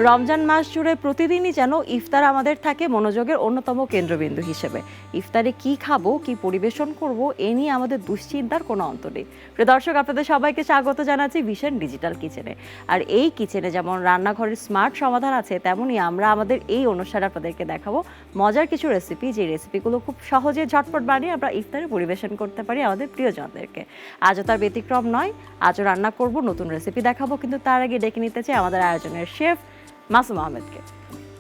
রমজান মাস জুড়ে প্রতিদিনই যেন ইফতার আমাদের থাকে মনোযোগের অন্যতম কেন্দ্রবিন্দু হিসেবে। ইফতারে কি খাবো, কি পরিবেশন করব, এ নিয়ে আমাদের দুশ্চিন্তার কোনো অন্ত নেই। প্রিয় দর্শক, আপনাদের সবাইকে স্বাগত জানাচ্ছি ভিশন ডিজিটাল কিচেনে। আর এই কিচেনে যেমন রান্নাঘরের স্মার্ট সমাধান আছে, তেমনই আমরা আমাদের এই অনুষ্ঠানে আপনাদেরকে দেখাবো মজার কিছু রেসিপি, যে রেসিপিগুলো খুব সহজে ঝটপট বানিয়ে আমরা ইফতারে পরিবেশন করতে পারি আমাদের প্রিয়জনদেরকে। আজও তার ব্যতিক্রম নয়, আজও রান্না করব, নতুন রেসিপি দেখাবো, কিন্তু তার আগে ডেকে নিতে চাই আমাদের আয়োজনের শেফ মাসুম আহমেদকে।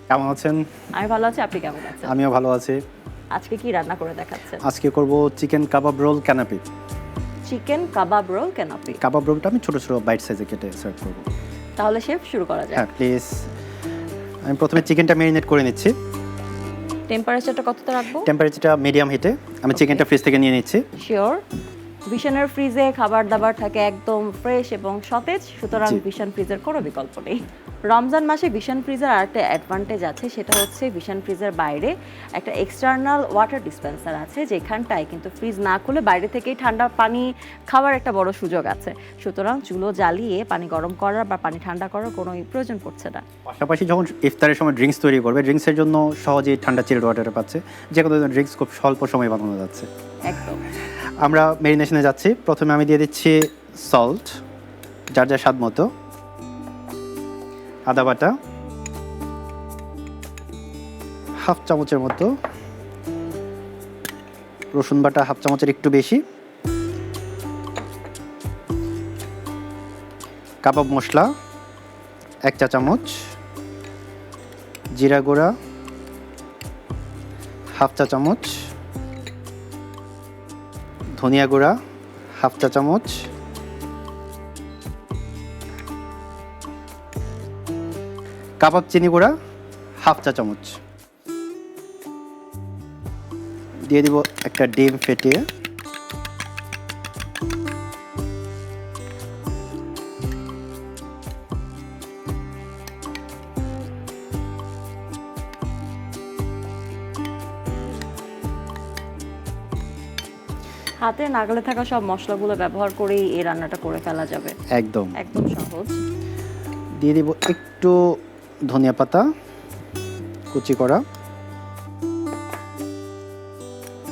কেমন আছেন? আমি ভালো আছি, আপনি কেমন আছেন? আমিও ভালো আছি। আজকে কি রান্না করে দেখাচ্ছেন? আজকে করব চিকেন কাবাব রোল ক্যানাপি। চিকেন কাবাব রোল ক্যানাপি। কাবাব রোলটা আমি ছোট ছোট বাইট সাইজে কেটে সার্ভ করব। তাহলে শেফ শুরু করা যাক। হ্যাঁ প্লিজ। আমি প্রথমে চিকেনটা ম্যারিনেট করে নিচ্ছি। টেম্পারেচারটা কতটা রাখবো? টেম্পারেচারটা মিডিয়াম হিটে। আমি চিকেনটা ফ্রিজ থেকে নিয়ে নিচ্ছি। শিওর। ভিশনের ফ্রিজে খাবার দাবার থাকে একদম ফ্রেশ এবং সতেজ, সুতরাং জি। ভিশন ফ্রিজের কোনো বিকল্প নেই। রমজান মাসে ভিশন ফ্রিজের আরেকটা অ্যাডভান্টেজ আছে, সেটা হচ্ছে ভিশন ফ্রিজের বাইরে একটা এক্সটার্নাল ওয়াটার ডিসপেন্সার আছে, যেখানটায় কিন্তু ফ্রিজ না খুলে বাইরে থেকেই ঠান্ডা পানি খাওয়ার একটা বড় সুযোগ আছে। সুতরাং চুলো জ্বালিয়ে পানি গরম করার বা পানি ঠান্ডা করার কোনো প্রয়োজন পড়ছে না। পাশাপাশি যখন ইফতারের সময় ড্রিঙ্কস তৈরি করবে, ড্রিঙ্কসের জন্য সহজেই ঠান্ডা চিল্ড ওয়াটার পাচ্ছে। যে কোনো ড্রিঙ্কস খুব স্বল্প সময়ে বানানো যাচ্ছে। একদম। আমরা ম্যারিনেশনে যাচ্ছি। প্রথমে আমি দিয়ে দিচ্ছি সল্ট, যার যার স্বাদ মতো, আদা বাটা হাফ চামচের মতো, রসুন বাটা হাফ চামচের একটু বেশি, কাবাব মশলা 1 চা চামচ, জিরা গুঁড়া হাফ চা চামচ, ধনিয়া গুঁড়া হাফ চা চামচ, কাবাব চিনি গুঁড়া হাফ চা চামচ, দিয়ে দিব একটা ডিম ফেটিয়ে, হাতে নাগালে থাকা সব মশলাগুলো ব্যবহার করেই এই রান্নাটা করে ফেলা যাবে। একদম একদম সহজ। দিয়ে দিব একটু ধনিয়া পাতা কুচি করা,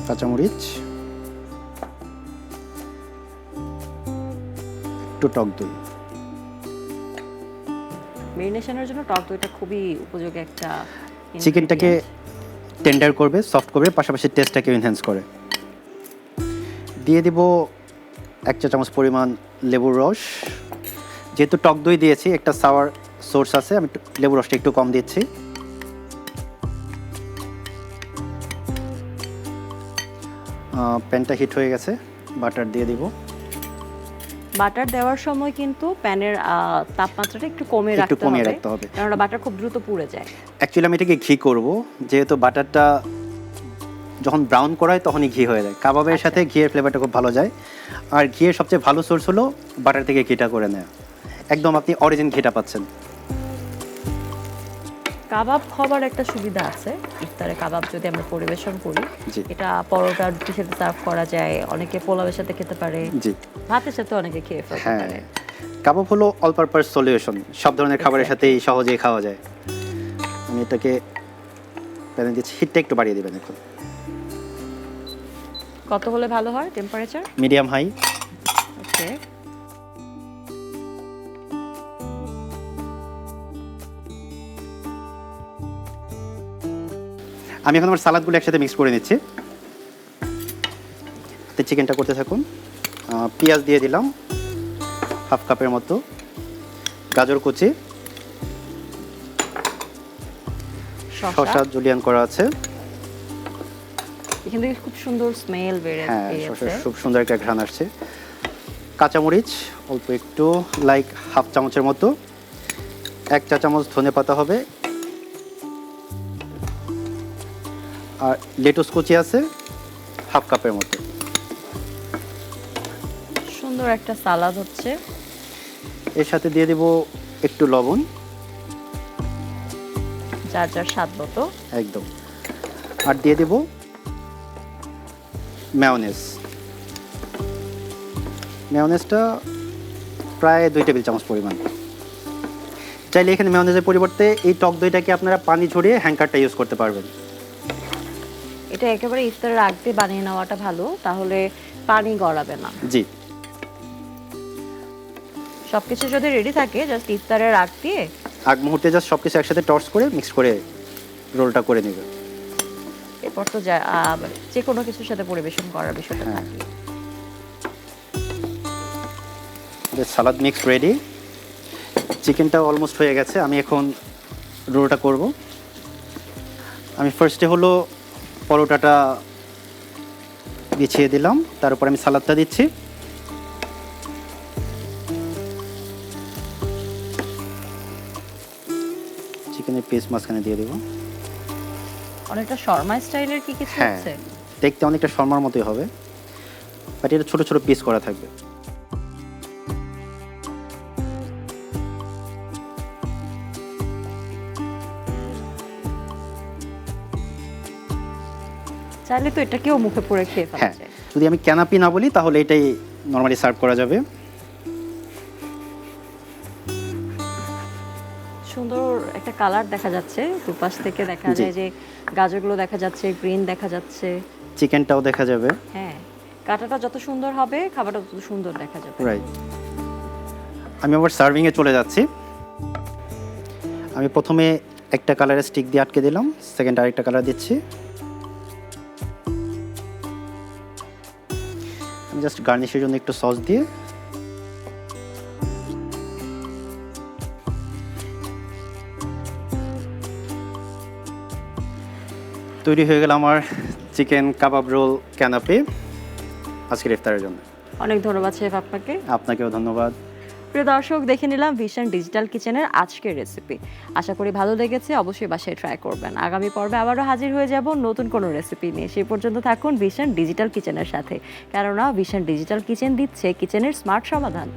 কাঁচামরিচ, একটু টক দই। মেরিনেশনের জন্য টক দইটা খুবই উপযোগী একটা চিকেনটাকে টেন্ডার করবে, সফট করবে, পাশাপাশি টেস্টটাকে এনহ্যান্স করে। দিয়ে দিব 1 চা চামচ পরিমাণ লেবুর রস। যেহেতু টক দই দিয়েছি, একটা সাওয়ার সোর্স আছে, আমি লেবুর রসটা একটু কম দিচ্ছি। প্যানটা হিট হয়ে গেছে, বাটার দিয়ে দিব। বাটার দেওয়ার সময় কিন্তু প্যানের তাপমাত্রাটা একটু কমিয়ে রাখতে হবে, কারণ বাটার খুব দ্রুত পুড়ে যায়। অ্যাকচুয়ালি আমি এটাকে ঘি করব, যেহেতু বাটারটা যখন ব্রাউন করা হয় তখনই ঘি হয়ে যায়। কাবাবের সাথে ঘিয়ের ফ্লেভারটা খুব ভালো যায়। আর ঘিয়ের সবচেয়ে ভালো সোর্স হলো বাটার থেকে ঘিটা করে নেওয়া। একদম আপনি অরিজিন ঘিটা পাচ্ছেন। কাবাব খাবার একটা সুবিধা আছে, ইফতারে কাবাব যদি আমরা পরিবেশন করি, জি। এটা পরোটা রুটির সাথে সার্ভ করা যায়, অনেকে পোলাওয়ের সাথে খেতে পারে, জি ভাতের সাথে অনেকে খেয়ে ফেলতে হ্যাঁ, পারে। কাবাব হলো অল পারপাস সলিউশন, সব ধরনের খাবারের সাথেই সহজেই খাওয়া যায়। আমি এটাকে প্যানে দিচ্ছি, হিটটা একটু বাড়িয়ে দেবেন এখন। কত হলে ভালো হয় টেম্পারেচার? Medium high. ওকে। আমি এখন আমার সালাদগুলো একসাথে মিক্স করে নিচ্ছি। চিকেনটা করতে থাকুন। পেঁয়াজ দিয়ে দিলাম হাফ কাপের মতো, গাজর কুচি, শসা জুলিয়ান করা আছে। এখান থেকে খুব সুন্দর স্মেল হ্যাঁ, বেরিয়েছে। খুব সুন্দর একটা ঘ্রাণ আসছে। কাঁচামরিচ অল্প একটু, লাইক হাফ চামচের মতো, 1 চা চামচ ধনে পাতা হবে, আর লেটুস কুচি আছে হাফ কাপের মতো। সুন্দর একটা সালাদ হচ্ছে। এর সাথে দিয়ে দেব একটু লবণ, যার যার স্বাদ মতো। একদম। আর দিয়ে দেব মেয়োনেজ। মেয়োনেজটা প্রায় 2 টেবিল চামচ পরিমাণ। চাইলে এখানে মেয়োনেজের পরিবর্তে এই টক দইটাকে আপনারা পানি ঝরিয়ে হ্যাঙ্কারটা ইউজ করতে পারবেন। এটা একেবারে ইফতারের আগ দিয়ে বানিয়ে নেওয়াটা ভালো, তাহলে পানি গড়াবে না। জি, সবকিছু যদি রেডি থাকে, জাস্ট ইফতারের আগ দিয়ে আগ মুহূর্তে জাস্ট সব কিছু একসাথে টস করে মিক্স করে রোলটা করে নেবে। এরপর তো যে কোনো কিছুর সাথে পরিবেশন করার বিষয়টা থাকে। সালাদ মিক্স রেডি, চিকেনটা অলমোস্ট হয়ে গেছে। আমি এখন রোলটা করব। আমি ফার্স্টে হলো পরোটাটা বিছিয়ে দিলাম, তার উপর আমি সালাদটা দিচ্ছি। চিকেনের পিস মাঝখানে দিয়ে দেবো। অনেকটা শর্মা স্টাইলের কি কিছু হ্যাঁ, আছে? দেখতে অনেকটা শর্মার মতোই হবে, বাট এটা ছোট ছোট পিস করা থাকবে। চাইলে তো এটাকেও মুখে পুরে খেয়ে ফেলা হ্যাঁ, যায়। যদি আমি ক্যানাপি না বলি তাহলে এটাই নর্মালি সার্ভ করা যাবে। সুন্দর একটা কালার দেখা যাচ্ছে, দুপাশ থেকে দেখা জি। যায় যে গাজরগুলো দেখা যাচ্ছে, গ্রিন দেখা যাচ্ছে। চিকেনটাও দেখা যাবে। হ্যাঁ, কাটাটা যত সুন্দর হবে খাবারটা তত সুন্দর দেখা যাবে। রাইট, আমি আবার সার্ভিংয়ে চলে যাচ্ছি। আমি প্রথমে একটা কালারের স্টিক দিয়ে আটকে দিলাম, সেকেন্ড আরেকটা কালার দিচ্ছি। আমি জাস্ট গার্নিশের জন্য একটু সস দিয়ে তৈরি হয়ে গেল আমার চিকেন কাবাব রোল ক্যানাপে আজকের ইফতারের জন্য। অনেক ধন্যবাদ শেফ আপনাকে। আপনাকেও ধন্যবাদ। প্রিয় দর্শক, দেখে নিলাম ভিশন ডিজিটাল কিচেনের আজকের রেসিপি। আশা করি ভালো লেগেছে, অবশ্যই বাসায় ট্রাই করবেন। আগামী পর্বে আবারও হাজির হয়ে যাব নতুন কোনো রেসিপি নিয়ে। সেই পর্যন্ত থাকুন ভিশন ডিজিটাল কিচেনের সাথে, কেননা ভিশন ডিজিটাল কিচেন দিচ্ছে কিচেনের স্মার্ট সমাধান।